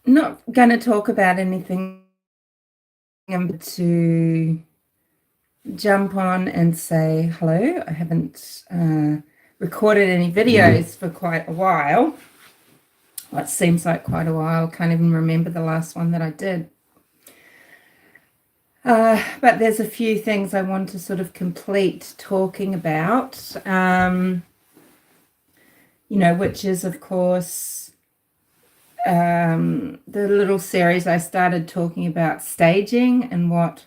not going to talk about anything. I'm to jump on and say hello. I haven't recorded any videos for quite a while. Well, it seems like quite a while. Can't even remember the last one that I did. But there's a few things I want to sort of complete talking about, which is, of course, the little series I started talking about staging and what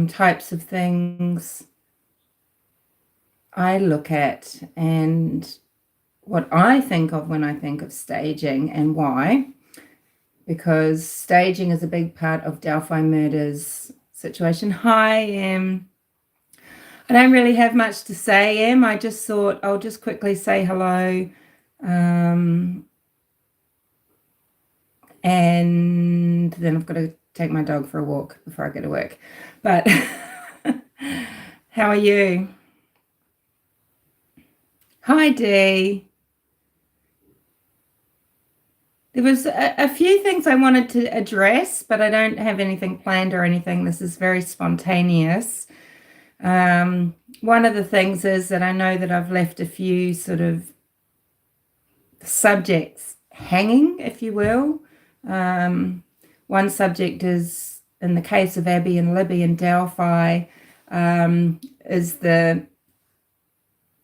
types of things I look at and what I think of when I think of staging and why. Because staging is a big part of Delphi murder's situation. Hi, Em. I don't really have much to say, Em. I just thought I'll just quickly say hello. And then I've got to take my dog for a walk before I go to work. But how are you? Hi, Dee. There was a few things I wanted to address, but I don't have anything planned or anything. This is very spontaneous. One of the things is that I know that I've left a few sort of subjects hanging, if you will. One subject is, in the case of Abby and Libby and Delphi, is the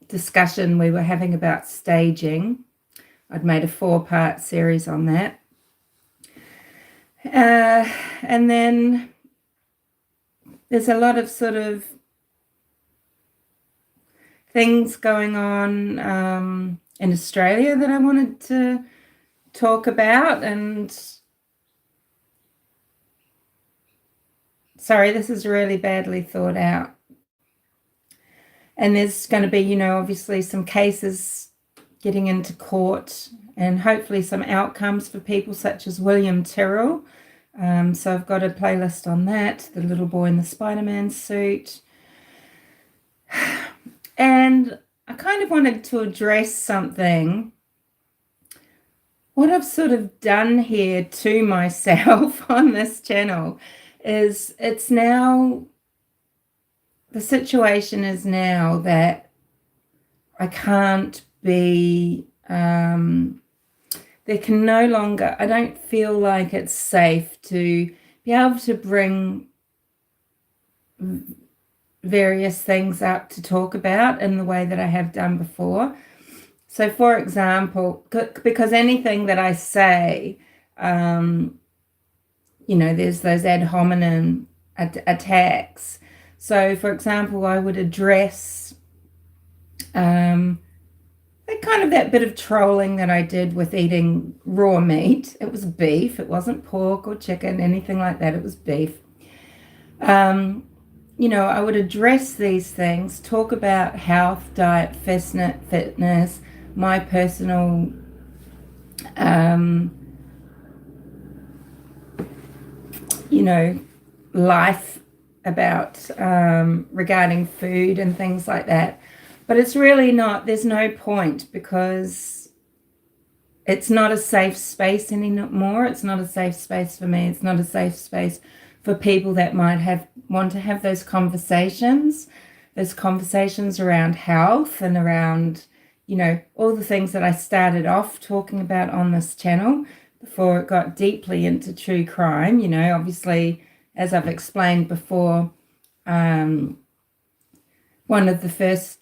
discussion we were having about staging. I'd made a 4-part series on that. And then there's a lot of sort of things going on in Australia that I wanted to talk about. And sorry, this is really badly thought out. And there's going to be, obviously some cases getting into court and hopefully some outcomes for people such as William Tyrrell. So I've got a playlist on that, the little boy in the Spider-Man suit. And I kind of wanted to address something. What I've sort of done here to myself on this channel is the situation is now that I can't be, there can no longer, I don't feel like it's safe to be able to bring various things up to talk about in the way that I have done before. So, for example, because anything that I say, there's those ad hominem attacks. So, for example, I would address that bit of trolling that I did with eating raw meat. It was beef. It wasn't pork or chicken, anything like that. It was beef. I would address these things, talk about health, diet, fitness, my personal life about regarding food and things like that. But it's really not, there's no point, because it's not a safe space anymore. It's not a safe space for me. It's not a safe space for people that might want to have those conversations around health and around, all the things that I started off talking about on this channel before it got deeply into true crime. Obviously, as I've explained before, one of the first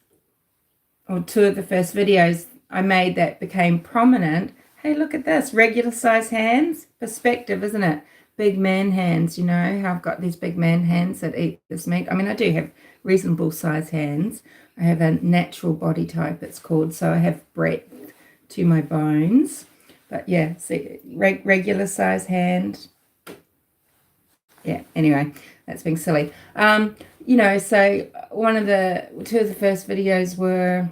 or two of the first videos I made that became prominent. Hey, look at this, regular size hands, perspective, isn't it? Big man hands, how I've got these big man hands that eat this meat. I mean, I do have reasonable size hands. I have a natural body type, it's called, so I have breadth to my bones. But yeah, see, regular size hand. Yeah, anyway, that's being silly. So two of the first videos were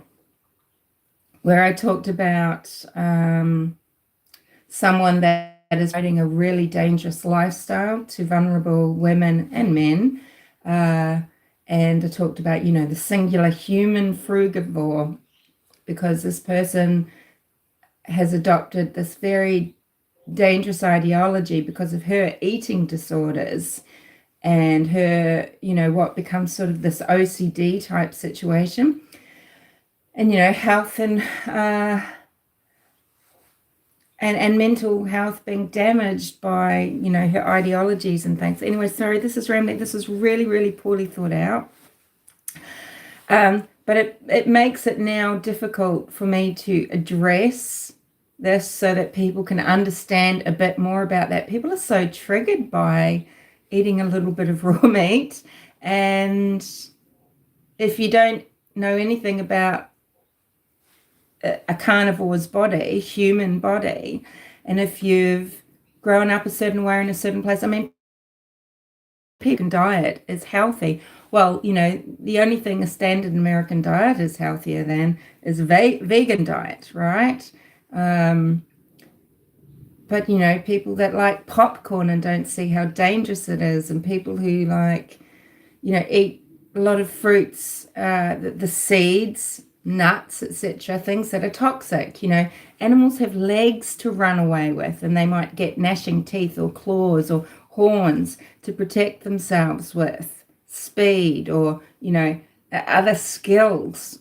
where I talked about someone that is leading a really dangerous lifestyle to vulnerable women and men. And I talked about, the singular human frugivore, because this person has adopted this very dangerous ideology because of her eating disorders and her, what becomes sort of this OCD type situation, and health and mental health being damaged by her ideologies and things. Anyway, sorry, this is rambling. This is really, really poorly thought out. But it makes it now difficult for me to address this so that people can understand a bit more about that. People are so triggered by eating a little bit of raw meat, and if you don't know anything about a carnivore's body, human body, and if you've grown up a certain way in a certain place, I mean, people diet is healthy. Well, the only thing a standard American diet is healthier than is vegan diet, right? But, people that like popcorn and don't see how dangerous it is, and people who like, eat a lot of fruits, the seeds, nuts, etc., things that are toxic. Animals have legs to run away with, and they might get gnashing teeth or claws or horns to protect themselves with, speed, or other skills.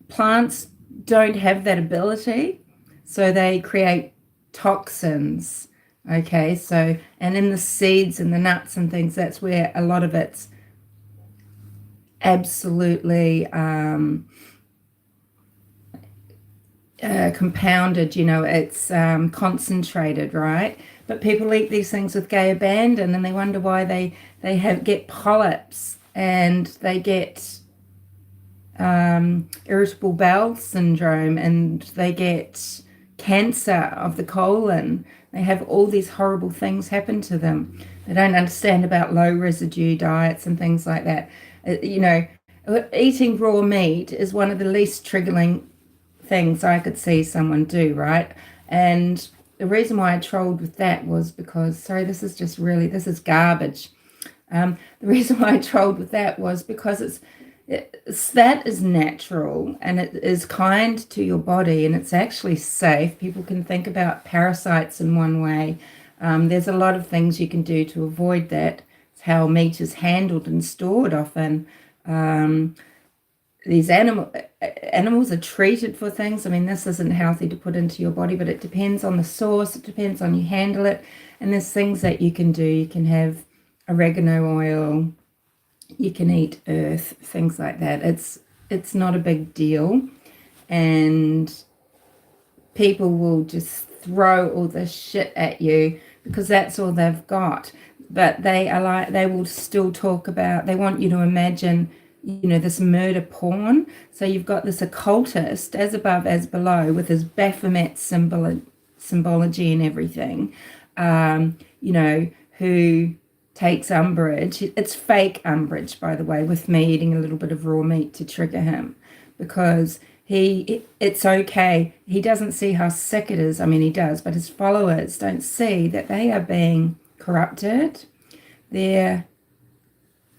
Plants don't have that ability, so they create toxins. Okay, so, and in the seeds and the nuts and things, that's where a lot of it's absolutely compounded, it's concentrated, right? But people eat these things with gay abandon, and they wonder why they get polyps, and they get irritable bowel syndrome, and they get cancer of the colon. They have all these horrible things happen to them. They don't understand about low residue diets and things like that. Eating raw meat is one of the least triggering things I could see someone do, right? And the reason why I trolled with that was because, sorry, this is garbage. The reason why I trolled with that was because that is natural, and it is kind to your body, and it's actually safe. People can think about parasites in one way. There's a lot of things you can do to avoid that. It's how meat is handled and stored often. These animals are treated for things. I mean, this isn't healthy to put into your body, but it depends on the source. It depends on you handle it. And there's things that you can do. You can have oregano oil. You can eat earth, things like that. It's not a big deal. And people will just throw all this shit at you because that's all they've got. But they will still talk about, they want you to imagine, this murder porn. So you've got this occultist, as above, as below, with his Baphomet symbology and everything, who takes umbrage. It's fake umbrage, by the way, with me eating a little bit of raw meat to trigger him, because it's okay. He doesn't see how sick it is. I mean, he does, but his followers don't see that they are being corrupted. Their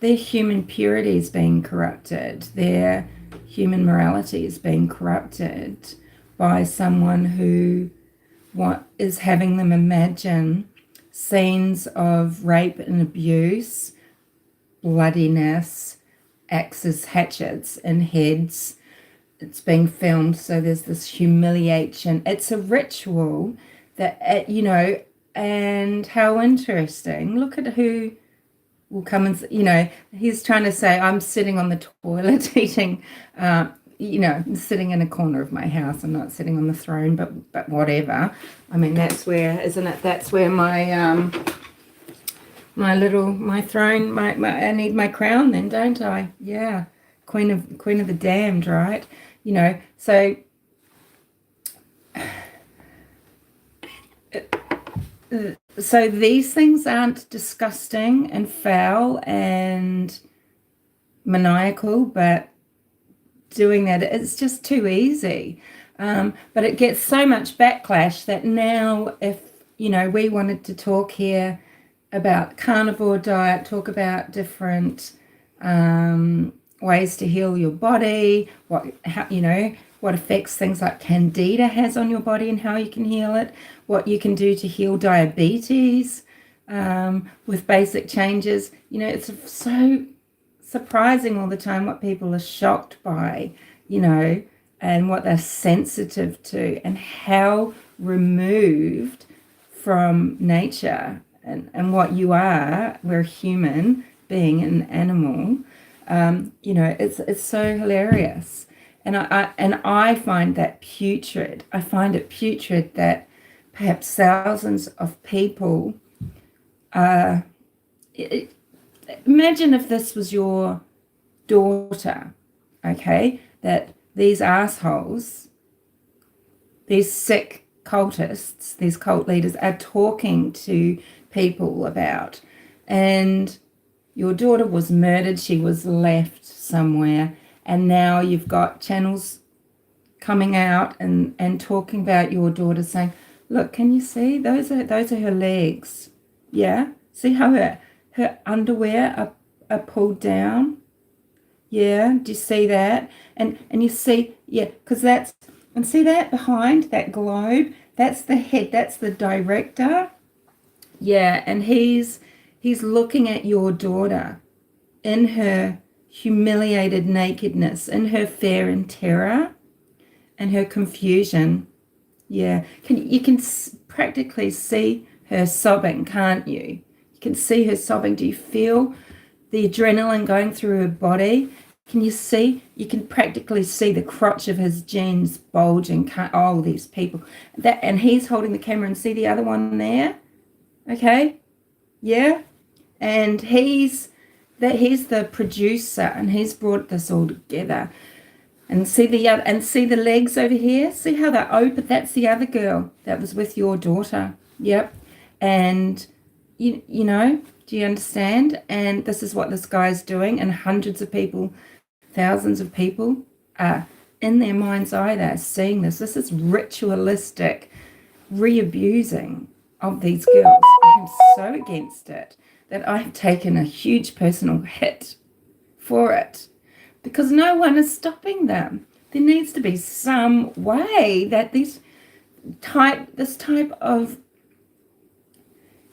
human purity is being corrupted. Their human morality is being corrupted by someone who is having them imagine scenes of rape and abuse, bloodiness, axes, hatchets, and heads. It's being filmed, so there's this humiliation. It's a ritual that, and how interesting. Look at who will come and, he's trying to say, I'm sitting on the toilet eating, sitting in a corner of my house. I'm not sitting on the throne, but whatever. I mean, that's where, isn't it? That's where my throne, I need my crown then, don't I? Yeah. Queen of the damned, right? So these things aren't disgusting and foul and maniacal, but doing that, it's just too easy. But it gets so much backlash that now if, we wanted to talk here about carnivore diet, talk about different ways to heal your body, what effects things like candida has on your body and how you can heal it, what you can do to heal diabetes with basic changes. It's so surprising all the time what people are shocked by, and what they're sensitive to, and how removed from nature and what you are. We're human being an animal. It's so hilarious. And I find that putrid. I find it putrid that perhaps thousands of people imagine if this was your daughter, okay, that these assholes, these sick cultists, these cult leaders are talking to people about, and your daughter was murdered, she was left somewhere, and now you've got channels coming out and talking about your daughter, saying, look, can you see, those are her legs, yeah, see how her underwear are pulled down, yeah, do you see that? And you see, yeah, because that's, and see that behind that globe, that's the head, that's the director, yeah, and he's looking at your daughter in her humiliated nakedness, in her fear and terror and her confusion. Yeah, you can practically see her sobbing, can't you? You can see her sobbing. Do you feel the adrenaline going through her body? Can you see? You can practically see the crotch of his jeans bulging. Oh, these people. And he's holding the camera, and see the other one there? Okay, yeah, and he's the producer, and he's brought this all together. And see the legs over here. See how they're open. That's the other girl that was with your daughter. Yep. And you know, do you understand? And this is what this guy's doing, and hundreds of people, thousands of people are in their mind's eye. They're seeing this. This is ritualistic re-abusing of these girls. I'm so against it that I've taken a huge personal hit for it, because no one is stopping them. There needs to be some way that this type of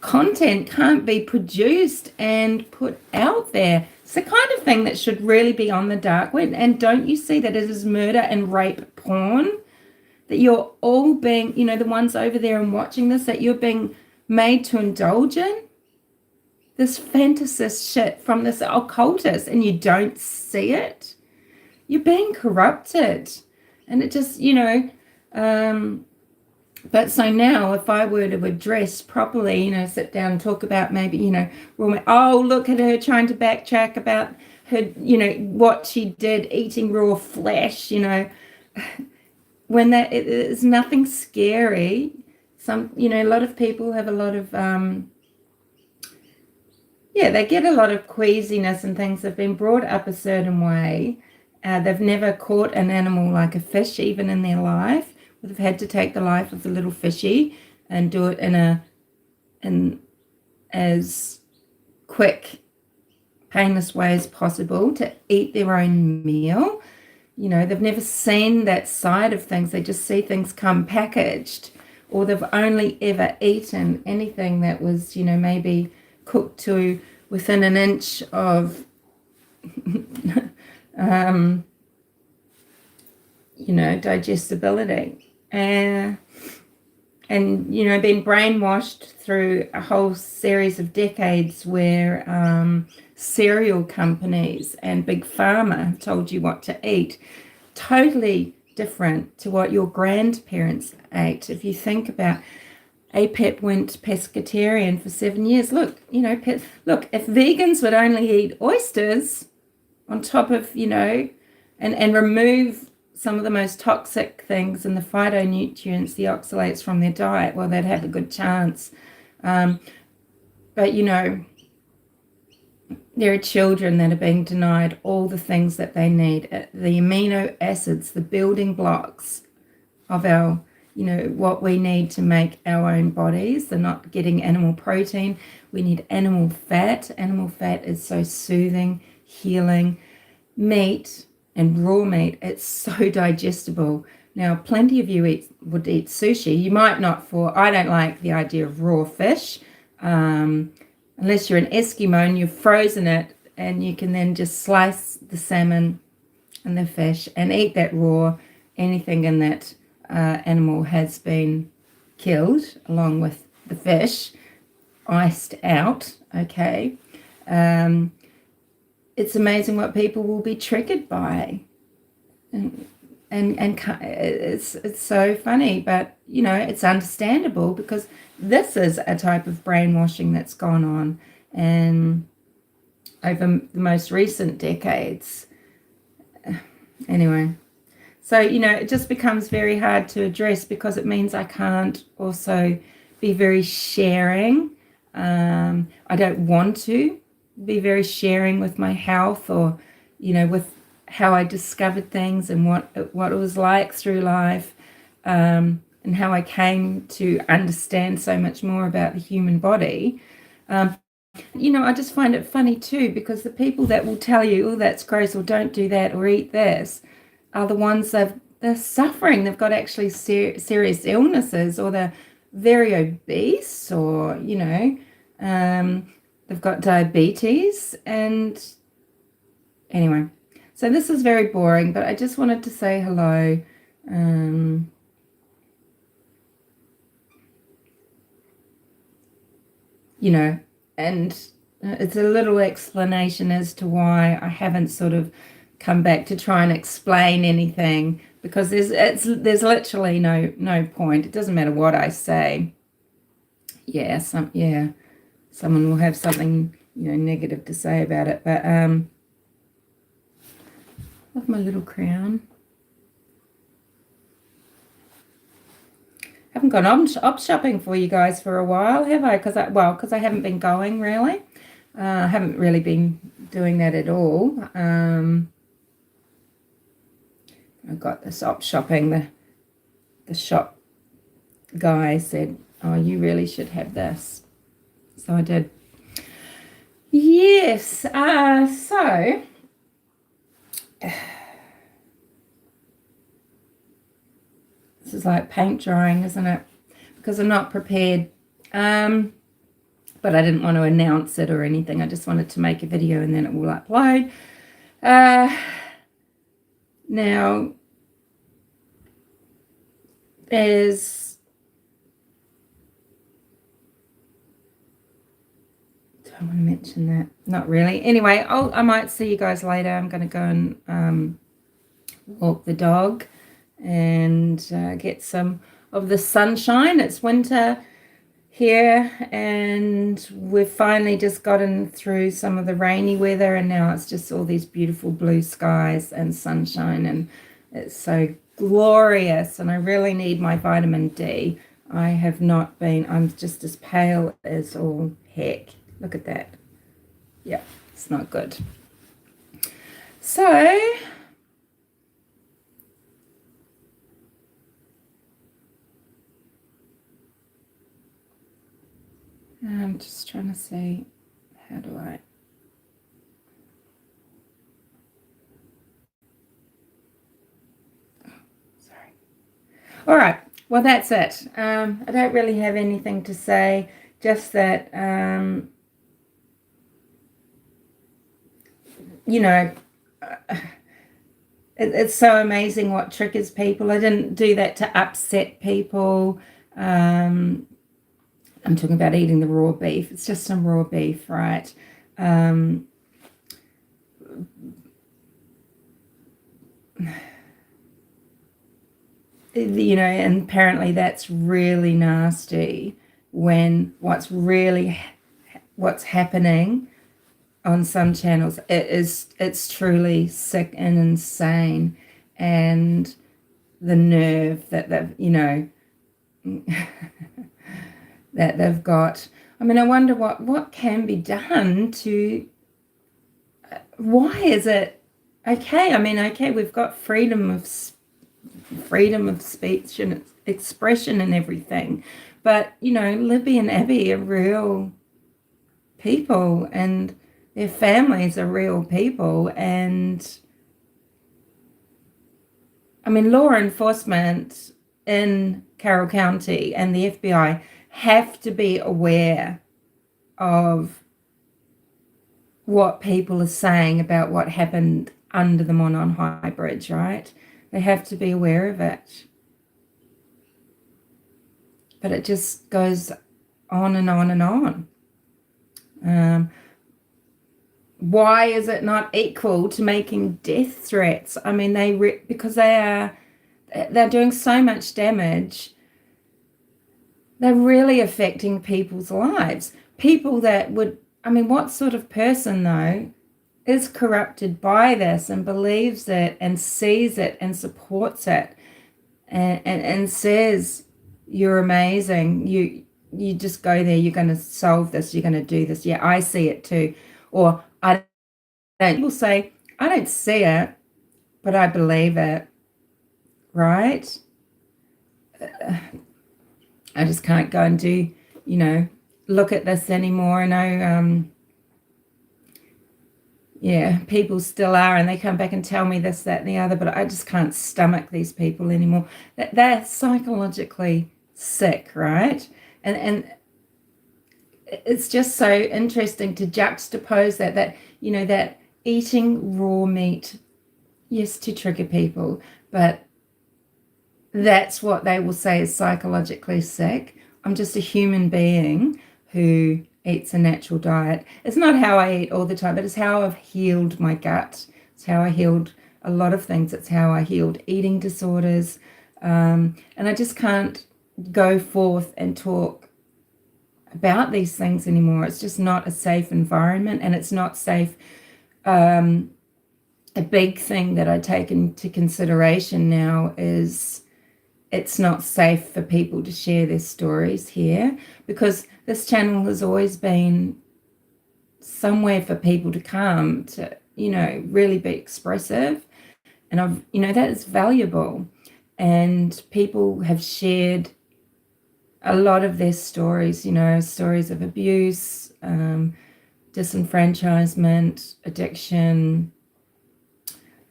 content can't be produced and put out there. It's the kind of thing that should really be on the dark web. And don't you see that it is murder and rape porn? That you're all being, the ones over there and watching this, that you're being made to indulge in this fantasist shit from this occultist, and you don't see it. You're being corrupted. And it just, but so now if I were to address properly, sit down and talk about maybe, oh, look at her trying to backtrack about her, what she did, eating raw flesh, when that is nothing scary. A lot of people have a lot of, they get a lot of queasiness and things. They've been brought up a certain way. They've never caught an animal like a fish, even in their life. They've had to take the life of the little fishy and do it in as quick, painless way as possible to eat their own meal. They've never seen that side of things. They just see things come packaged, or they've only ever eaten anything that was, maybe cooked to within an inch of, digestibility. And been brainwashed through a whole series of decades where cereal companies and big pharma have told you what to eat. Totally different to what your grandparents ate. If you think about, APEP went pescatarian for 7 years. Look, look, if vegans would only eat oysters on top of, and remove some of the most toxic things and the phytonutrients, the oxalates from their diet, well, they'd have a good chance. But, there are children that are being denied all the things that they need, the amino acids, the building blocks of our, what we need to make our own bodies. They're not getting animal protein. We need animal fat. Animal fat is so soothing, healing. Meat and raw meat, it's so digestible. Now, plenty of you would eat sushi. You might not I don't like the idea of raw fish, unless you're an Eskimo and you've frozen it, and you can then just slice the salmon and the fish and eat that raw. Anything in that animal has been killed along with the fish, iced out, okay? It's amazing what people will be triggered by. And it's so funny, but it's understandable, because this is a type of brainwashing that's gone on, and over the most recent decades. Anyway, so it just becomes very hard to address, because it means I can't also be very sharing. I don't want to be very sharing with my health, or with how I discovered things and what it was like through life, and how I came to understand so much more about the human body. I just find it funny too, because the people that will tell you, oh, that's gross, or don't do that, or eat this, are the ones they're suffering. They've got actually serious illnesses, or they're very obese, or they've got diabetes. And anyway, so this is very boring, but I just wanted to say hello. And it's a little explanation as to why I haven't sort of come back to try and explain anything, because there's literally no point. It doesn't matter what I say. Someone will have something negative to say about it. But love my little crown. Haven't gone op shopping for you guys for a while, have I? Because I haven't been going, really. I haven't really been doing that at all. I got this op shopping. The shop guy said, oh, you really should have this. So I did. Yes. So this is like paint drying, isn't it? Because I'm not prepared. But I didn't want to announce it or anything. I just wanted to make a video and then it will upload. Now, there's... Do I want to mention that? Not really. Anyway, I might see you guys later. I'm going to go and walk the dog and get some of the sunshine. It's winter here, and we've finally just gotten through some of the rainy weather, and now it's just all these beautiful blue skies and sunshine, and it's so glorious. And I really need my vitamin D. I have not been, I'm just as pale as all heck. Look at that. Yeah, it's not good. So I'm just trying to see, how do I... Oh, sorry. All right. Well, that's it. I don't really have anything to say, just that, it's so amazing what triggers people. I didn't do that to upset people. I'm talking about eating the raw beef. It's just some raw beef, right? And apparently that's really nasty, when what's happening on some channels, it's truly sick and insane. And the nerve that they've, that they've got. I mean, I wonder what can be done to... Why is it okay? I mean, okay, we've got freedom of speech and expression and everything, but Libby and Abby are real people, and their families are real people, and I mean, law enforcement in Carroll County and the FBI have to be aware of what people are saying about what happened under the Monon High Bridge, right? They have to be aware of it. But it just goes on and on and on. Why is it not equal to making death threats? I mean, because they're doing so much damage. They're really affecting people's lives. People that would, I mean, what sort of person, though, is corrupted by this and believes it and sees it and supports it and says, you're amazing, you just go there, you're going to solve this, you're going to do this. Yeah, I see it too. Or I don't. People say, I don't see it, but I believe it, right? I just can't go and do, look at this anymore. I know, people still are, and they come back and tell me this, that, and the other, but I just can't stomach these people anymore. They're psychologically sick, right? And it's just so interesting to juxtapose that eating raw meat, yes, to trigger people, but that's what they will say is psychologically sick. I'm just a human being who eats a natural diet. It's not how I eat all the time, but it's how I've healed my gut. It's how I healed a lot of things. It's how I healed eating disorders. And I just can't go forth and talk about these things anymore. It's just not a safe environment, and it's not safe. A big thing that I take into consideration now is it's not safe for people to share their stories here, because this channel has always been somewhere for people to come to, really be expressive. And that is valuable. And people have shared a lot of their stories, stories of abuse, disenfranchisement, addiction,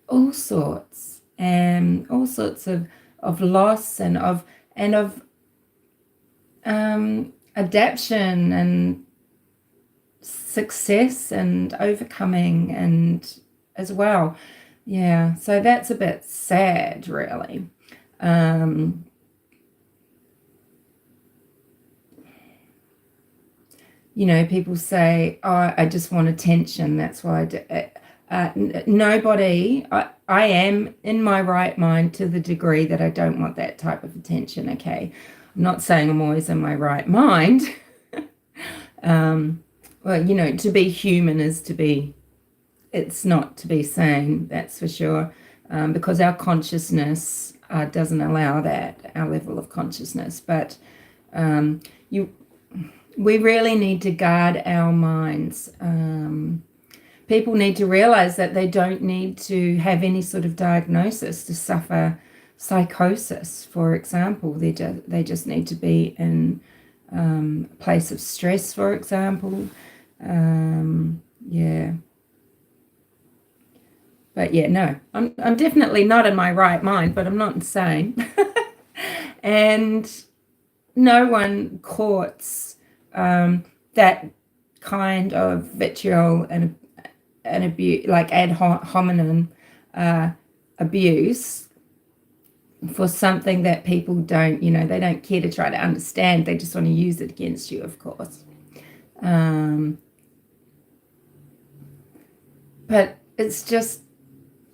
all sorts of loss and of adaptation and success and overcoming, and as well. Yeah, so that's a bit sad, really. People say, oh, I just want attention, that's why I do it. Nobody, I am in my right mind to the degree that I don't want that type of attention, okay? I'm not saying I'm always in my right mind. Well, to be human is it's not to be sane, that's for sure, because our consciousness doesn't allow that, our level of consciousness. But we really need to guard our minds. People need to realize that they don't need to have any sort of diagnosis to suffer psychosis, for example. They just need to be in a place of stress, for example. Yeah. But yeah, no, I'm definitely not in my right mind, but I'm not insane. And no one courts that kind of vitriol and abuse, like ad hominem abuse, for something that people don't, they don't care to try to understand. They just want to use it against you, of course. But it's just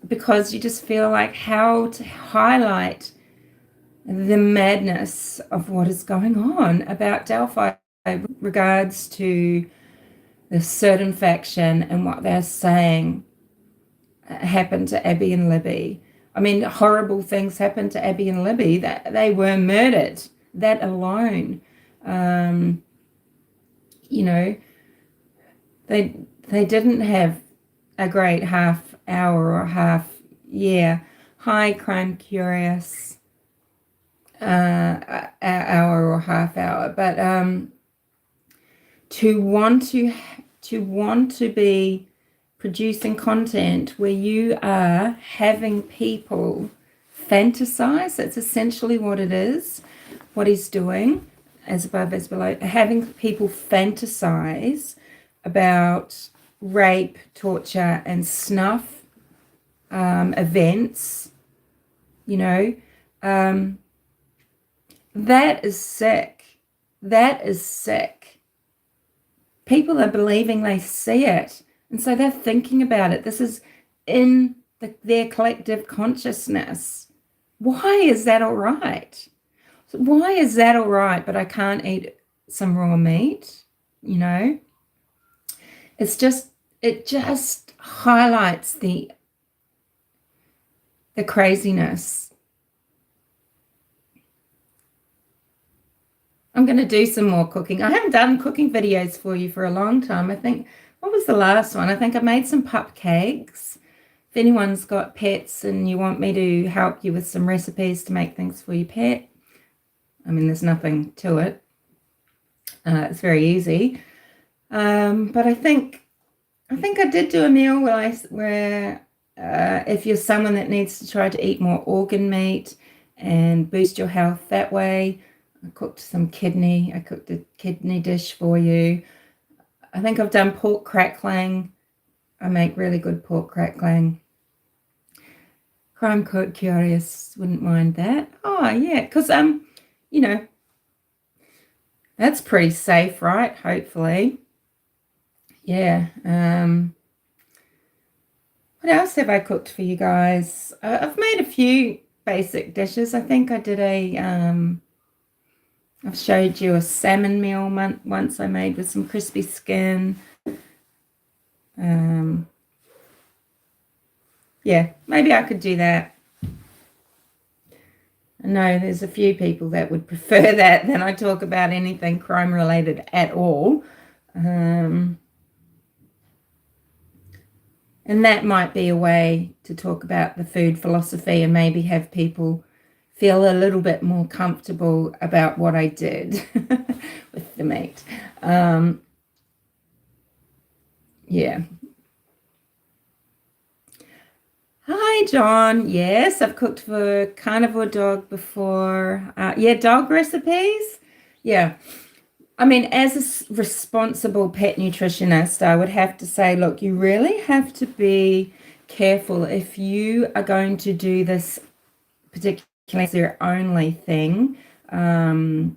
because you just feel like how to highlight the madness of what is going on about Delphi with regards to the certain faction and what they're saying happened to Abby and Libby. I mean, horrible things happened to Abby and Libby, that they were murdered. That alone, they didn't have a great half hour or half year, high crime curious hour or half hour, but to want to be producing content where you are having people fantasize. That's essentially what it is, what he's doing, as above, as below, having people fantasize about rape, torture, and snuff events, you know. That is sick. That is sick. People are believing they see it, and so they're thinking about it. This is in their collective consciousness. Why is that all right? Why is that all right, but I can't eat some raw meat? You know, it just highlights the craziness. I'm going to do some more cooking. I haven't done cooking videos for you for a long time. I think, what was the last one? I think I made some pup cakes. If anyone's got pets and you want me to help you with some recipes to make things for your pet, I mean, there's nothing to it. It's very easy. But I think I did do a meal where if you're someone that needs to try to eat more organ meat and boost your health that way, I cooked some kidney. I cooked a kidney dish for you. I think I've done pork crackling. I make really good pork crackling. Crime Code Curious wouldn't mind that. Oh, yeah, because, you know, that's pretty safe, right? Hopefully. Yeah. What else have I cooked for you guys? I've made a few basic dishes. I think I did I've showed you a salmon meal once I made with some crispy skin. Yeah, maybe I could do that. I know there's a few people that would prefer that than I talk about anything crime related at all. And that might be a way to talk about the food philosophy and maybe have people feel a little bit more comfortable about what I did with the meat. Yeah. Hi, John. Yes, I've cooked for Carnivore dog before. Yeah, dog recipes. Yeah. I mean, as a responsible pet nutritionist, I would have to say, look, you really have to be careful if you are going to do this particularly as their only thing,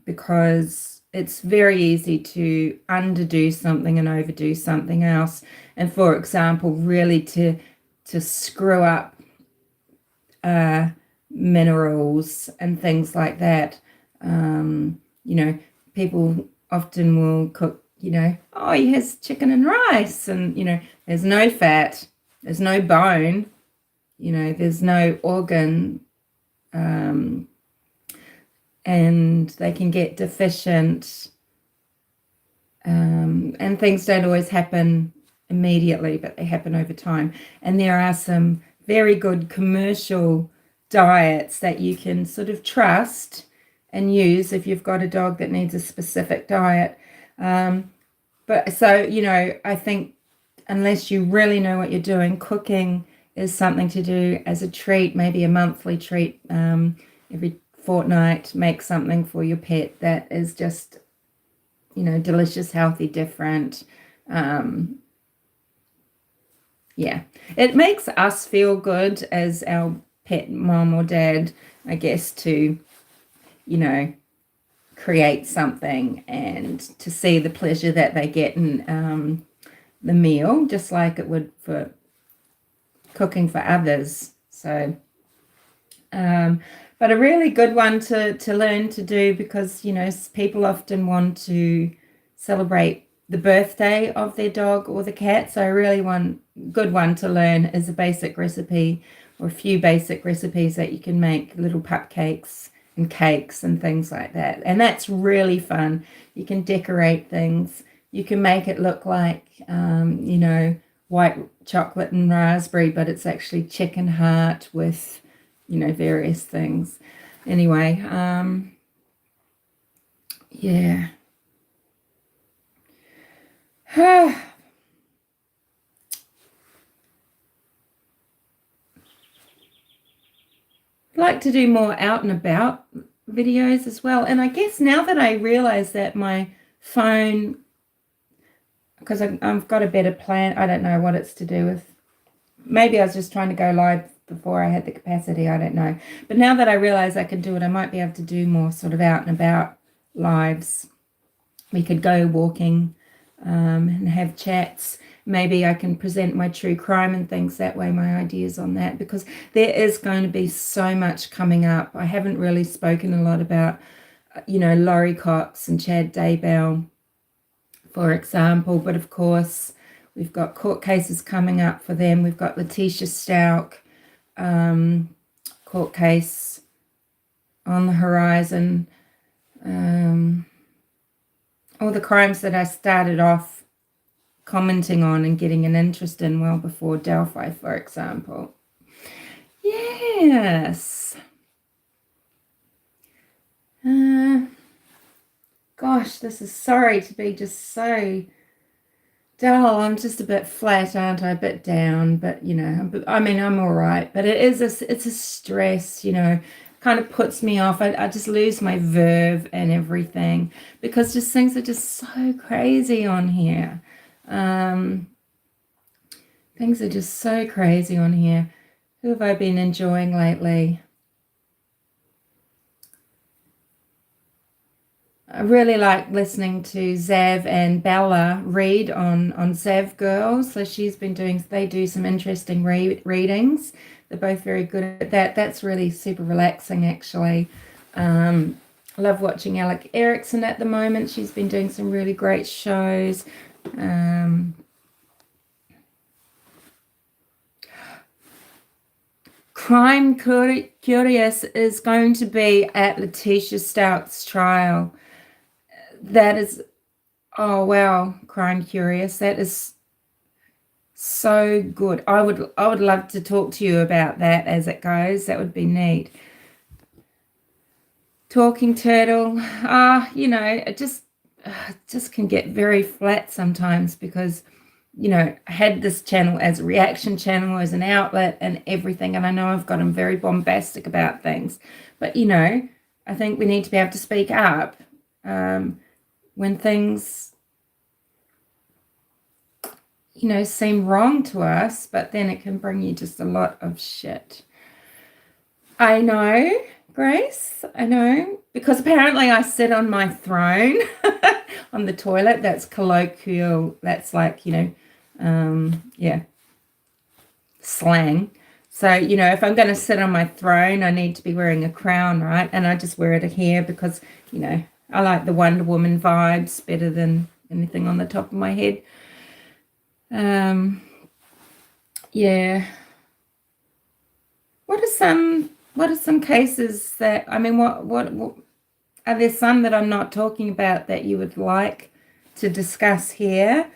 because it's very easy to underdo something and overdo something else. And for example, really to screw up minerals and things like that. You know, people often will cook, you know, oh, he has chicken and rice, and, you know, there's no fat, there's no bone, you know, there's no organ, and they can get deficient, and things don't always happen immediately, but they happen over time. And there are some very good commercial diets that you can sort of trust and use if you've got a dog that needs a specific diet. But so, you know, I think unless you really know what you're doing, cooking is something to do as a treat, maybe a monthly treat, every fortnight. Make something for your pet that is just, you know, delicious, healthy, different. Yeah, it makes us feel good as our pet mom or dad, I guess, to, you know, create something and to see the pleasure that they get in the meal, just like it would for cooking for others. So, but a really good one to learn to do, because, you know, people often want to celebrate the birthday of their dog or the cat. So really good one to learn is a basic recipe, or a few basic recipes that you can make, little pup cakes and cakes and things like that. And that's really fun. You can decorate things. You can make it look like, you know, white chocolate and raspberry, but it's actually chicken heart with, you know, various things. Anyway, yeah. like to do more out and about videos as well. And I guess now that I realize that my phone, because I've got a better plan, I don't know what it's to do with. Maybe I was just trying to go live before I had the capacity, I don't know. But now that I realize I can do it, I might be able to do more sort of out and about lives. We could go walking and have chats. Maybe I can present my true crime and things that way, my ideas on that, because there is going to be so much coming up. I haven't really spoken a lot about, Laurie Cox and Chad Daybell, for example, but of course we've got court cases coming up for them. We've got Letitia Stout court case on the horizon. All the crimes that I started off commenting on and getting an interest in well before Delphi, for example. Yes. Gosh, this is sorry to be just so dull. I'm just a bit flat, aren't I? A bit down, but I'm all right. But it's a stress, kind of puts me off. I just lose my verve and everything because just things are just so crazy on here. Things are just so crazy on here. Who have I been enjoying lately? I really like listening to Zav and Bella read on Zav Girls. So they do some interesting readings. They're both very good at that. That's really super relaxing, actually. I love watching Alec Erickson at the moment. She's been doing some really great shows. Crime Curious is going to be at Letitia Stout's trial. That is, oh wow, Crime Curious. That is so good. I would love to talk to you about that as it goes. That would be neat. Talking Turtle. It just can get very flat sometimes because I had this channel as a reaction channel, as an outlet and everything. And I know I've gotten very bombastic about things. But, I think we need to be able to speak up when things, seem wrong to us. But then it can bring you just a lot of shit. I know, Grace. I know. Because apparently I sit on my throne on the toilet. That's colloquial. That's like, slang. So, if I'm going to sit on my throne, I need to be wearing a crown, right? And I just wear it here because, I like the Wonder Woman vibes better than anything on the top of my head. What are some cases that, what are there some that I'm not talking about that you would like to discuss here?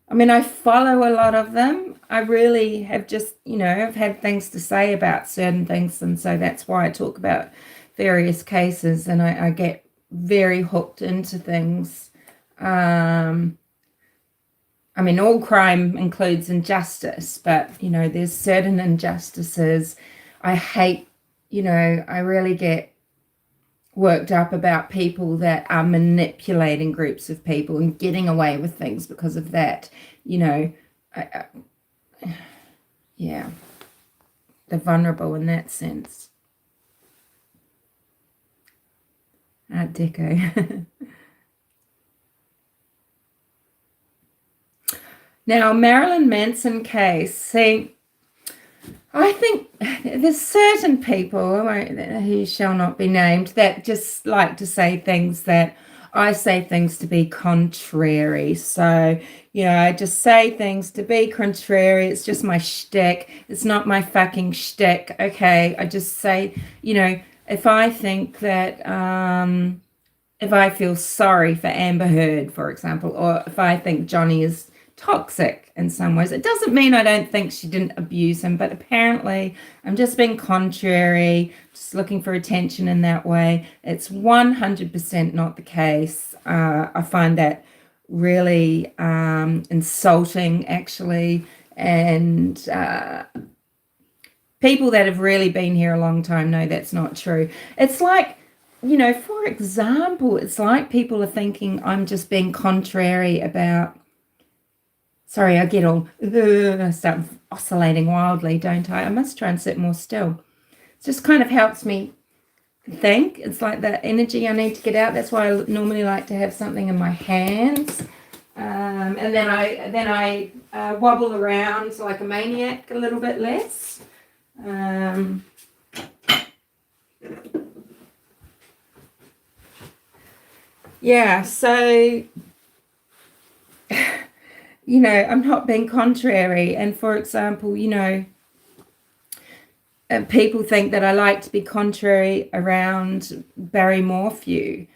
I follow a lot of them. I really have just, I've had things to say about certain things. And so that's why I talk about various cases and I get very hooked into things. All crime includes injustice, but, there's certain injustices I hate, I really get worked up about people that are manipulating groups of people and getting away with things because of that. They're vulnerable in that sense. Art Deco. Now, Marilyn Manson case. See, I think there's certain people who shall not be named that just like to say things that I say things to be contrary. So, I just say things to be contrary. It's just my shtick. It's not my fucking shtick. Okay. I just say, if I think that, if I feel sorry for Amber Heard, for example, or if I think Johnny is toxic in some ways, it doesn't mean I don't think she didn't abuse him, but apparently I'm just being contrary, just looking for attention in that way. It's 100% not the case. I find that really insulting, actually, and People that have really been here a long time know that's not true. It's like, for example, it's like people are thinking I'm just being contrary about, sorry, I get all, I start oscillating wildly, don't I? I must try and sit more still. It just kind of helps me think. It's like the energy I need to get out. That's why I normally like to have something in my hands. And then I wobble around like a maniac a little bit less. Yeah, so I'm not being contrary. And for example, people think that I like to be contrary around Barry Morphew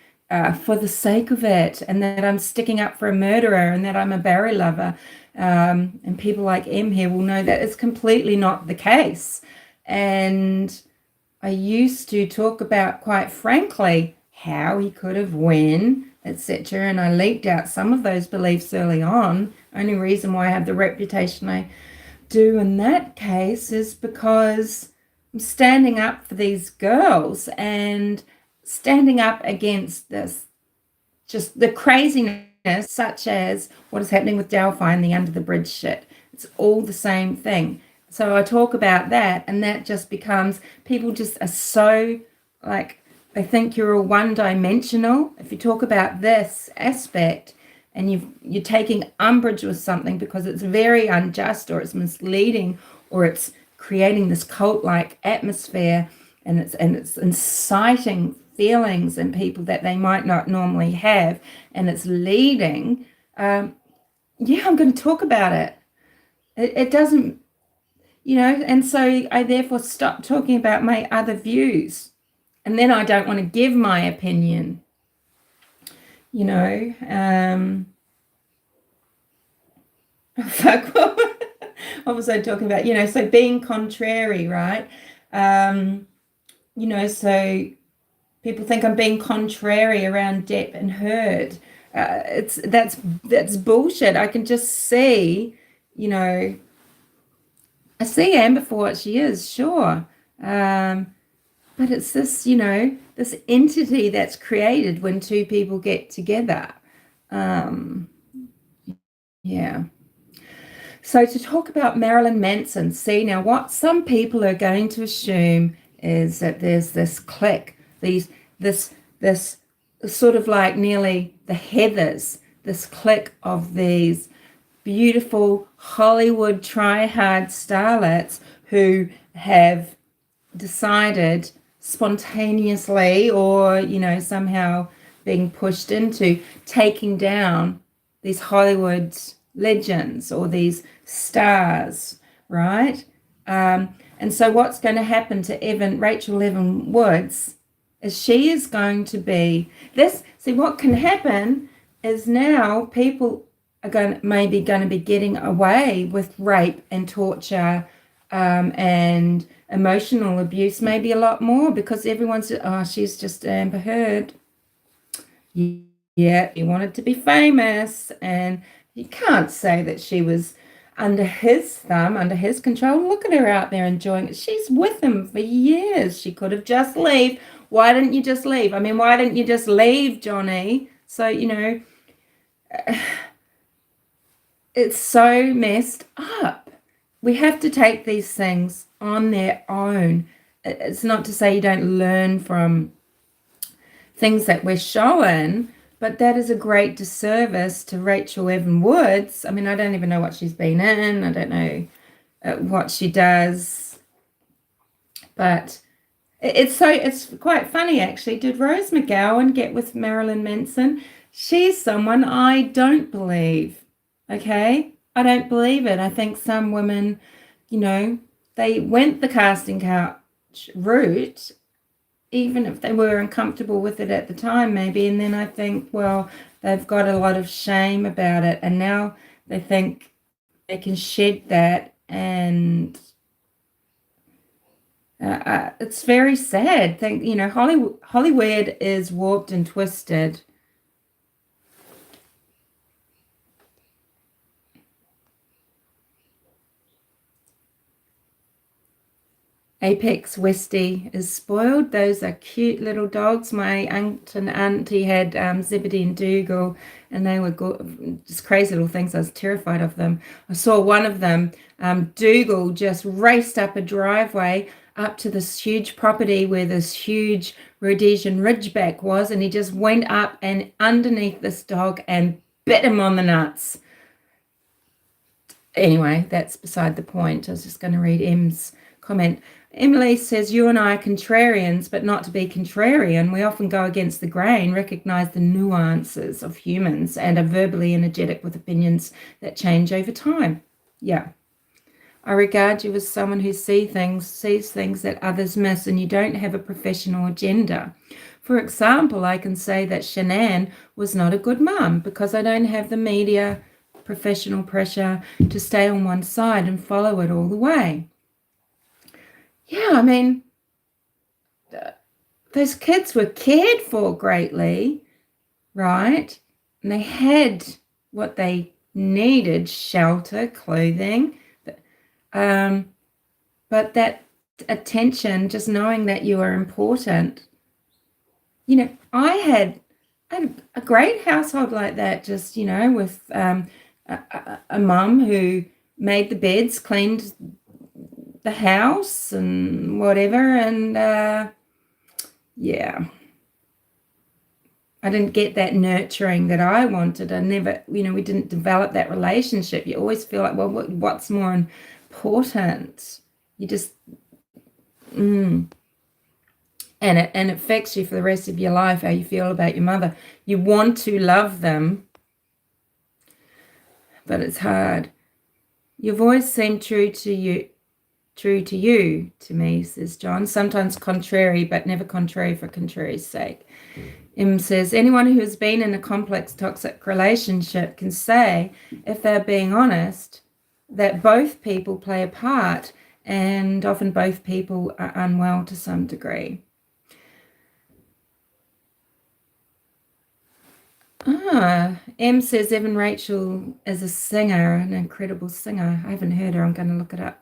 for the sake of it, and that I'm sticking up for a murderer, and that I'm a Barry lover. And people like M here will know that it's completely not the case. And I used to talk about, quite frankly, how he could have when, etc. And I leaked out some of those beliefs early on. Only reason why I have the reputation I do in that case is because I'm standing up for these girls and standing up against this, just the craziness, such as what is happening with Delphi and the under the bridge shit. It's all the same thing. So I talk about that, and that just becomes, people just are so, like, they think you're all one-dimensional. If you talk about this aspect and you're taking umbrage with something because it's very unjust or it's misleading or it's creating this cult-like atmosphere, and it's inciting feelings in people that they might not normally have, and it's leading, I'm going to talk about it. It doesn't, and so I therefore stop talking about my other views, and then I don't want to give my opinion, fuck, what was I talking about? So being contrary, right? So people think I'm being contrary around Depp and Heard. That's bullshit. I can just see, I see Amber for what she is, sure. But it's this, this entity that's created when two people get together. Yeah. So to talk about Marilyn Manson, see, now what some people are going to assume is that there's this clique, this sort of like nearly the Heathers, this clique of these beautiful Hollywood try-hard starlets who have decided spontaneously or, somehow being pushed into taking down these Hollywood legends or these stars, right? And so what's going to happen to Rachel Evan Woods is she is going to be this. See, what can happen is now people are maybe going to be getting away with rape and torture and emotional abuse, maybe a lot more, because everyone's, she's just Amber Heard. Yeah, he wanted to be famous, and you can't say that she was under his thumb, under his control. Look at her out there enjoying it. She's with him for years. She could have just left. Why didn't you just leave? I mean, why didn't you just leave, Johnny? So, it's so messed up. We have to take these things on their own. It's not to say you don't learn from things that we're shown, but that is a great disservice to Rachel Evan Woods. I mean, I don't even know what she's been in. I don't know what she does. But it's quite funny, actually. Did Rose McGowan get with Marilyn Manson? She's someone I don't believe. Okay? I don't believe it. I think some women, they went the casting couch route, even if they were uncomfortable with it at the time, maybe. And then I think, well, they've got a lot of shame about it. And now they think they can shed that. And it's very sad. Hollywood is warped and twisted. Apex Westie is spoiled. Those are cute little dogs. My aunt and auntie had Zebedee and Dougal, and they were just crazy little things. I was terrified of them. I saw one of them, Dougal, just raced up a driveway up to this huge property where this huge Rhodesian Ridgeback was, and he just went up and underneath this dog and bit him on the nuts. Anyway, that's beside the point. I was just going to read M's comment. Emily says, you and I are contrarians, but not to be contrarian. We often go against the grain, recognize the nuances of humans, and are verbally energetic with opinions that change over time. Yeah. I regard you as someone who sees things that others miss, and you don't have a professional agenda. For example, I can say that Shanann was not a good mum because I don't have the media professional pressure to stay on one side and follow it all the way. Yeah, I mean, those kids were cared for greatly, right? And they had what they needed, shelter, clothing. But that attention, just knowing that you are important. You know, I had a great household like that, just, you know, with a mum who made the beds, cleaned the house and whatever, and yeah, I didn't get that nurturing that I wanted. I never, you know, we didn't develop that relationship. You always feel like, well, what's more important? You just and it affects you for the rest of your life, how you feel about your mother. You want to love them, but it's hard. Your voice seemed true to you, to me, says John. Sometimes contrary, but never contrary for contrary's sake. M says, anyone who has been in a complex toxic relationship can say, if they're being honest, that both people play a part, and often both people are unwell to some degree. M says Evan Rachel is a singer, an incredible singer. I haven't heard her. I'm going to look it up.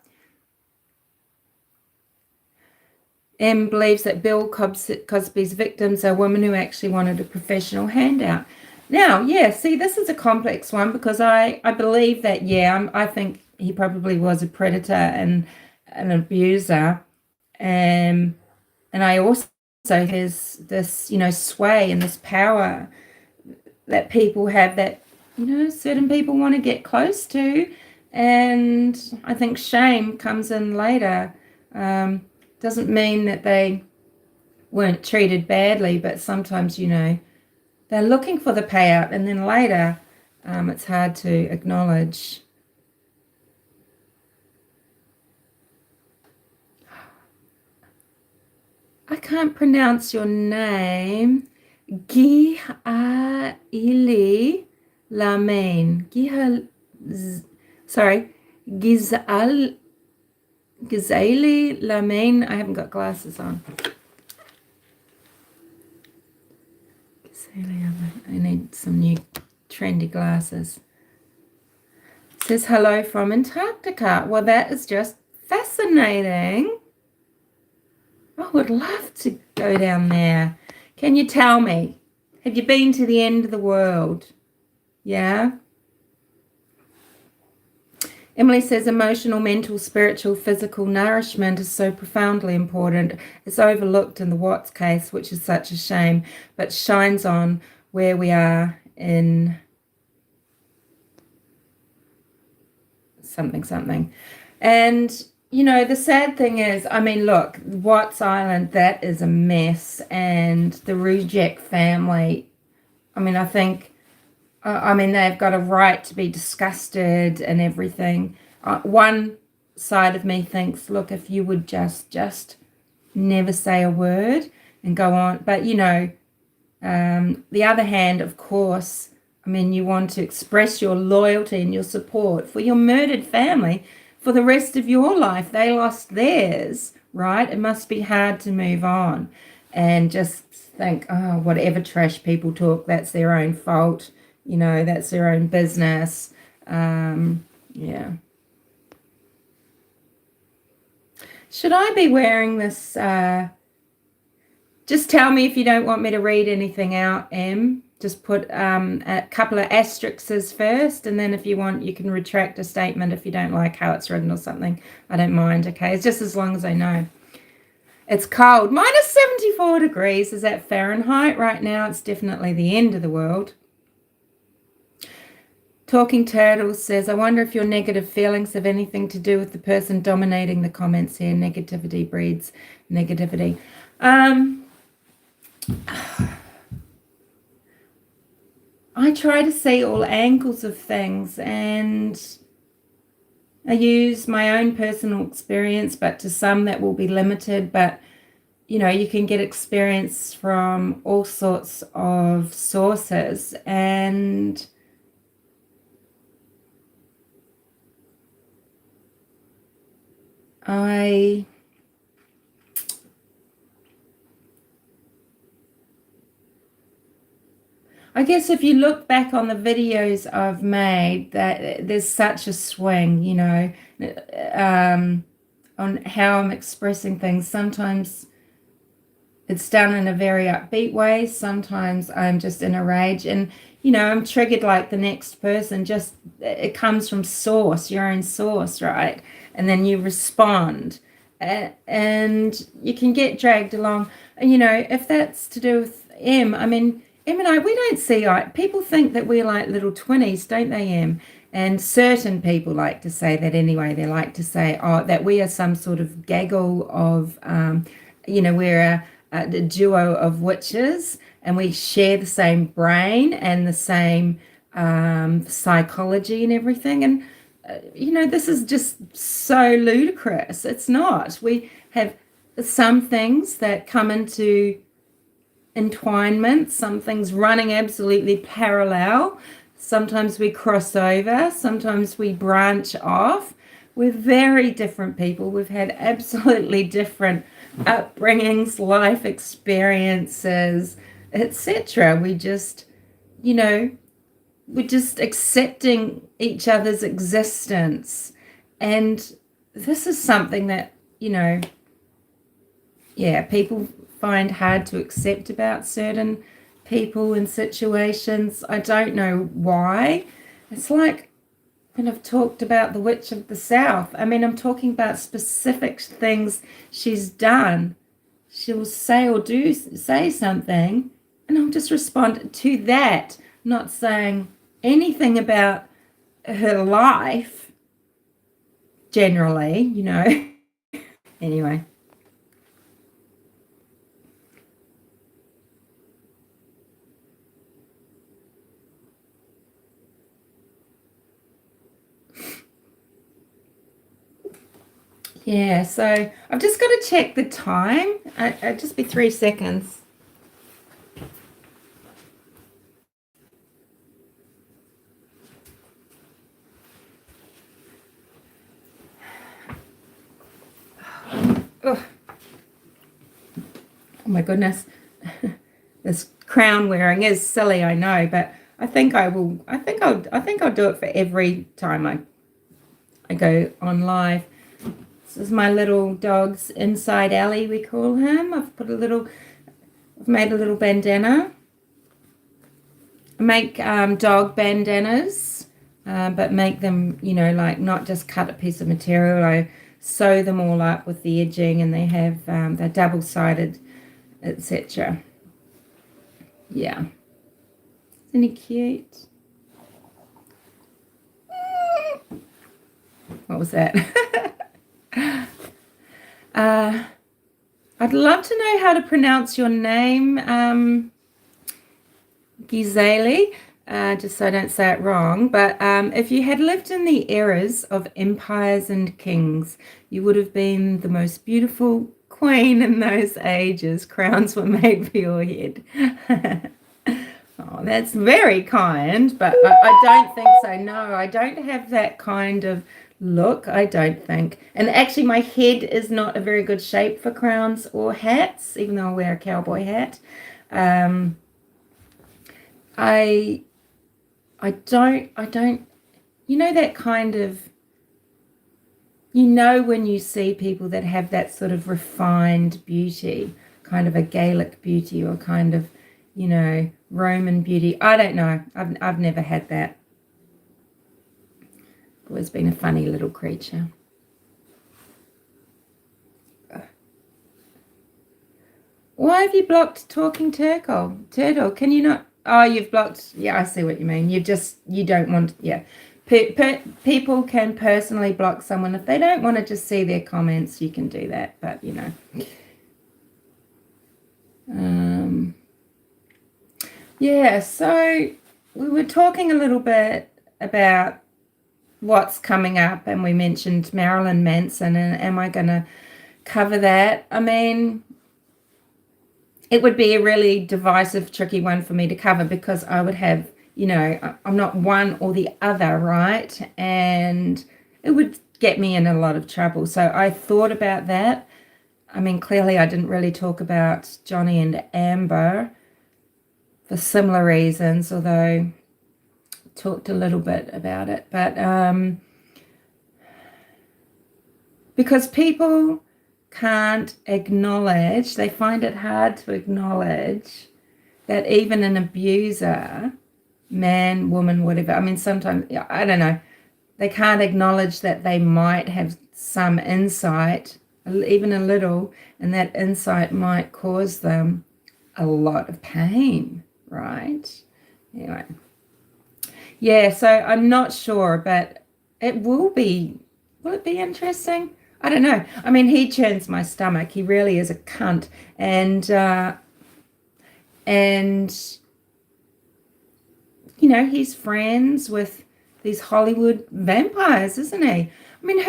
M believes that Bill Cosby's victims are women who actually wanted a professional handout. Now, yeah, see, this is a complex one because I believe that, yeah, I think he probably was a predator and an abuser. And I also has this, you know, sway and this power that people have that, you know, certain people want to get close to. And I think shame comes in later. Doesn't mean that they weren't treated badly, but sometimes, you know, they're looking for the payout, and then later it's hard to acknowledge. I can't pronounce your name. Gihaili Lamein. Gizali Lamein. I haven't got glasses on. I need some new trendy glasses. It says hello from Antarctica. Well, that is just fascinating. I would love to go down there. Can you tell me? Have you been to the end of the world? Yeah? Emily says emotional, mental, spiritual, physical nourishment is so profoundly important. It's overlooked in the Watts case, which is such a shame, but shines on where we are in something. And, you know, the sad thing is, I mean, look, Watts Island, that is a mess. And the Rujek family, I mean, I think, they've got a right to be disgusted and everything. One side of me thinks, look, if you would just never say a word and go on. But, you know, the other hand, of course, I mean, you want to express your loyalty and your support for your murdered family for the rest of your life. They lost theirs, right? It must be hard to move on and just think, oh, whatever trash people talk, that's their own fault. You know, that's their own business. Yeah. Should I be wearing this? Just tell me if you don't want me to read anything out, Em. Just put a couple of asterisks first, and then if you want, you can retract a statement if you don't like how it's written or something. I don't mind, okay? It's just as long as I know. It's cold. Minus 74 degrees. Is that Fahrenheit right now? It's definitely the end of the world. Talking Turtle says, I wonder if your negative feelings have anything to do with the person dominating the comments here. Negativity breeds negativity. I try to see all angles of things, and I use my own personal experience, but to some that will be limited. But, you know, you can get experience from all sorts of sources, and I guess if you look back on the videos I've made, that there's such a swing, you know, on how I'm expressing things. Sometimes it's done in a very upbeat way. Sometimes I'm just in a rage, and, you know, I'm triggered like the next person. Just, it comes from source, your own source, right? And then you respond, and you can get dragged along. And, you know, if that's to do with Em, I mean, Em and I, we don't see eye. People think that we're like little twinnies, don't they, Em? And certain people like to say that anyway. They like to say, oh, that we are some sort of gaggle of, you know, we're a duo of witches, and we share the same brain and the same psychology and everything. And, you know, this is just so ludicrous. It's not. We have some things that come into entwinement, some things running absolutely parallel. Sometimes we cross over, sometimes we branch off. We're very different people. We've had absolutely different upbringings, life experiences, etc. We just, you know, we're just accepting each other's existence. And this is something that, you know, yeah, people find hard to accept about certain people and situations. I don't know why. It's like when I've talked about the Witch of the South. I mean, I'm talking about specific things she's done. She'll say or say something, and I'll just respond to that, not saying anything about her life generally, you know. Anyway. Yeah, so I've just got to check the time. It'll just be 3 seconds. Oh my goodness. This crown wearing is silly, I know, but I think I'll do it for every time I go on live. This is my little dog's inside alley, we call him. I've made a little bandana. I make dog bandanas, but make them, you know, like not just cut a piece of material. I sew them all up with the edging, and they have they're double-sided, etc. Yeah. Isn't he cute? What was that? I'd love to know how to pronounce your name, Gisele, just so I don't say it wrong. But if you had lived in the eras of empires and kings, you would have been the most beautiful queen in those ages. Crowns were made for your head. Oh, that's very kind, but I don't think so. No, I don't have that kind of look, I don't think. And actually, my head is not a very good shape for crowns or hats, even though I wear a cowboy hat. I don't, you know, that kind of You know when you see people that have that sort of refined beauty, kind of a Gaelic beauty or kind of, Roman beauty. I don't know. I've never had that. Always been a funny little creature. Why have you blocked Talking Turtle? Can you not? Oh, you've blocked. Yeah, I see what you mean. You don't want. Yeah. People can personally block someone if they don't want to just see their comments. You can do that, but yeah. So we were talking a little bit about what's coming up, and we mentioned Marilyn Manson, and am I going to cover that? I mean, it would be a really divisive, tricky one for me to cover because I would have, I'm not one or the other, right? And it would get me in a lot of trouble. So I thought about that. I mean, clearly I didn't really talk about Johnny and Amber for similar reasons, although I talked a little bit about it. But because people can't acknowledge, they find it hard to acknowledge that even an abuser, man, woman, whatever, I mean, sometimes, I don't know, they can't acknowledge that they might have some insight, even a little, and that insight might cause them a lot of pain, right? Anyway. Yeah, so I'm not sure, but will it be interesting? I don't know. I mean, he churns my stomach. He really is a cunt. And he's friends with these Hollywood vampires, isn't he? I mean,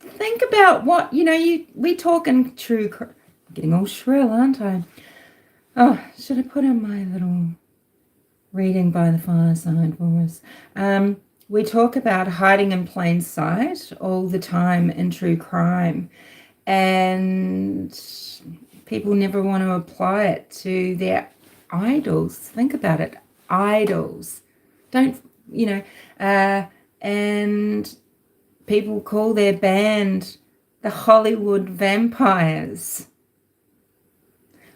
think about what, we talk in true, I'm getting all shrill, aren't I? Oh, should I put on my little reading by the fireside for us? We talk about hiding in plain sight all the time in true crime, and people never want to apply it to their idols. Think about it, idols. Don't, and people call their band the Hollywood Vampires.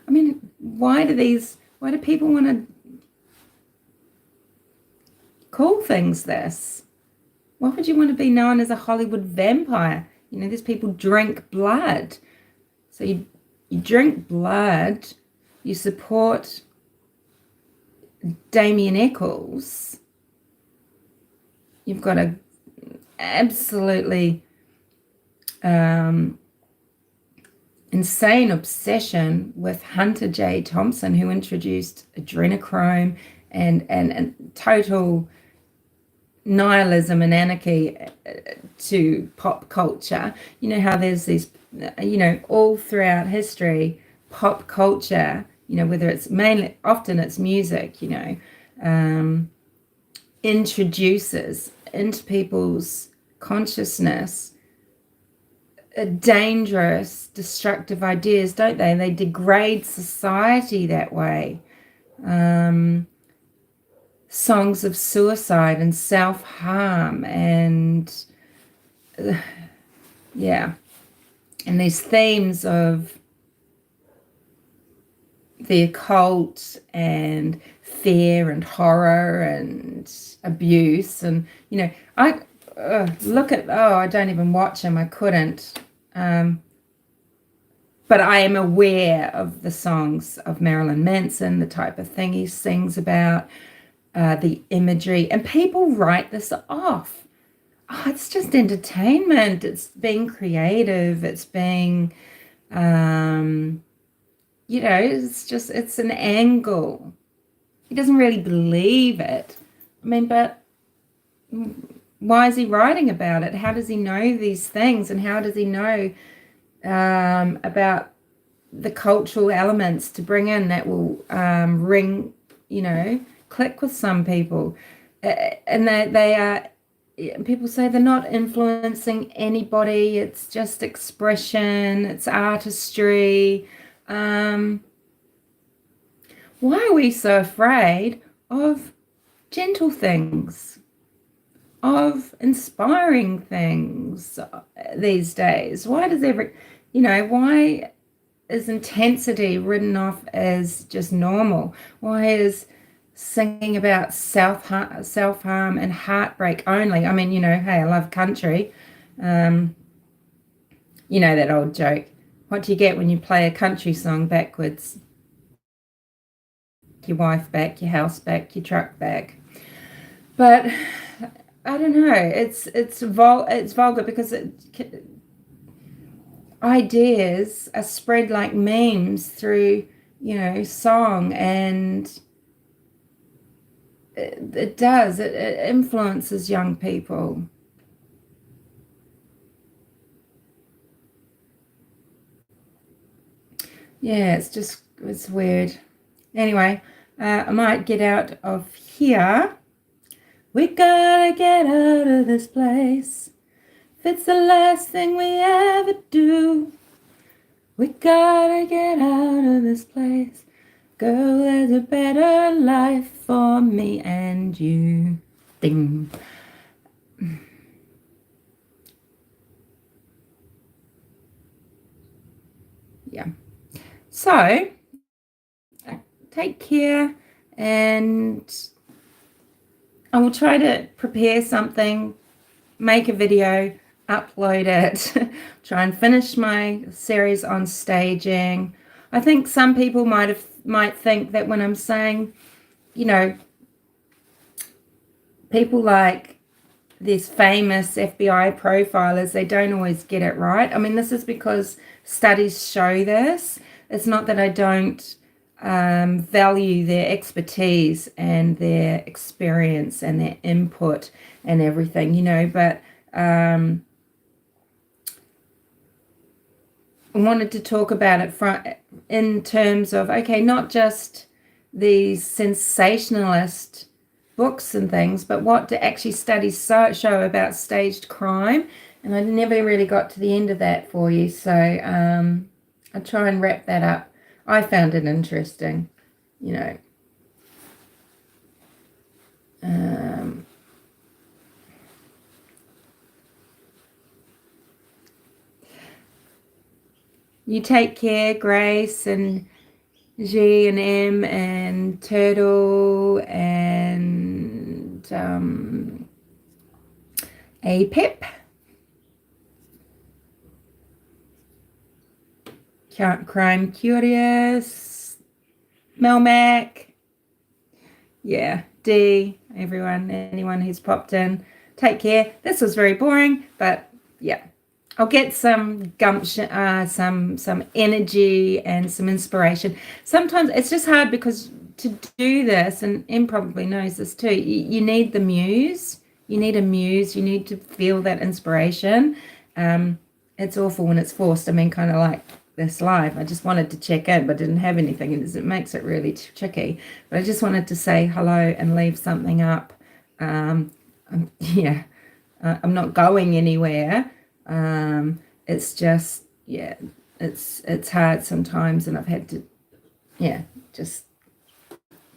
I mean, why do people want to call things this? Why would you want to be known as a Hollywood vampire? These people drink blood. So you drink blood, you support Damien Eccles. You've got a absolutely insane obsession with Hunter J. Thompson, who introduced adrenochrome and total nihilism and anarchy to pop culture. You know how there's these, all throughout history, pop culture, whether it's often it's music, introduces into people's consciousness dangerous, destructive ideas, don't they? They degrade society that way. Songs of suicide and self-harm and and these themes of the occult and fear and horror and abuse, and I don't even watch him. I couldn't, but I am aware of the songs of Marilyn Manson, the type of thing he sings about, the imagery, and people write this off. Oh, it's just entertainment. It's being creative. It's being, it's an angle. He doesn't really believe it. I mean, but why is he writing about it? How does he know these things? And how does he know about the cultural elements to bring in that will click with some people? And they are, people say they're not influencing anybody. It's just expression. It's artistry. Why are we so afraid of gentle things? of inspiring things these days? Why does why is intensity written off as just normal? Why is singing about self-harm and heartbreak only? I mean, hey, I love country. That old joke. What do you get when you play a country song backwards? Your wife back, your house back, your truck back. But I don't know. It's vulgar because ideas are spread like memes through song, and it influences young people. Yeah, it's weird. Anyway, I might get out of here. We gotta get out of this place. If it's the last thing we ever do, we gotta get out of this place. Girl, there's a better life for me and you. Ding. Yeah. So, take care, and I will try to prepare something, make a video, upload it, try and finish my series on staging. I think some people might think that when I'm saying, people like these famous FBI profilers, they don't always get it right. I mean, this is because studies show this. It's not that I don't value their expertise and their experience and their input and everything, but I wanted to talk about it in terms of, okay, not just these sensationalist books and things, but what do actually studies show about staged crime. And I never really got to the end of that for you, so I'll try and wrap that up. I found it interesting, You take care, Grace, and G and M and Turtle and A-Pip. Crime Curious, Melmac, yeah, D, anyone who's popped in. Take care. This was very boring, but yeah. I'll get some gumption, some energy and some inspiration. Sometimes it's just hard because to do this, and Em probably knows this too, you need the muse. You need a muse. You need to feel that inspiration. It's awful when it's forced. I mean, kind of like this live. I just wanted to check in, but didn't have anything, and it makes it really tricky. But I just wanted to say hello and leave something up. Yeah, I'm not going anywhere. It's just, yeah, it's hard sometimes, and I've had to, just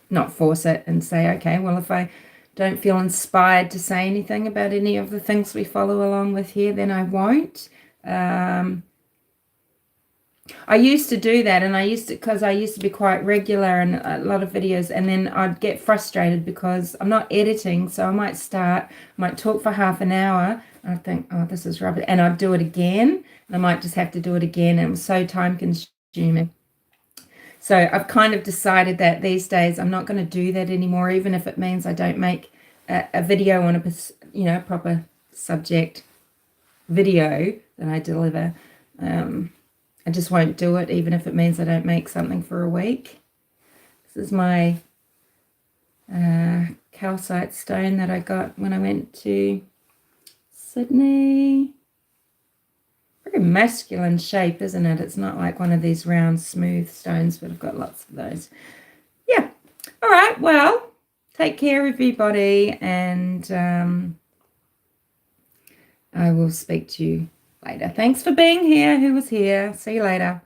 not force it and say, okay, well, if I don't feel inspired to say anything about any of the things we follow along with here, then I won't. I used to do that, and because I used to be quite regular in a lot of videos, and then I'd get frustrated because I'm not editing, so I might talk for half an hour, and I'd think, oh, this is rubbish, and I'd do it again, and I might just have to do it again, and it was so time consuming. So I've kind of decided that these days I'm not going to do that anymore, even if it means I don't make a video on a proper subject video that I deliver. I just won't do it, even if it means I don't make something for a week. This is my calcite stone that I got when I went to Sydney. Very masculine shape, isn't it? It's not like one of these round, smooth stones, but I've got lots of those. Yeah. All right. Well, take care, everybody, and I will speak to you later. Thanks for being here. Who was here? See you later.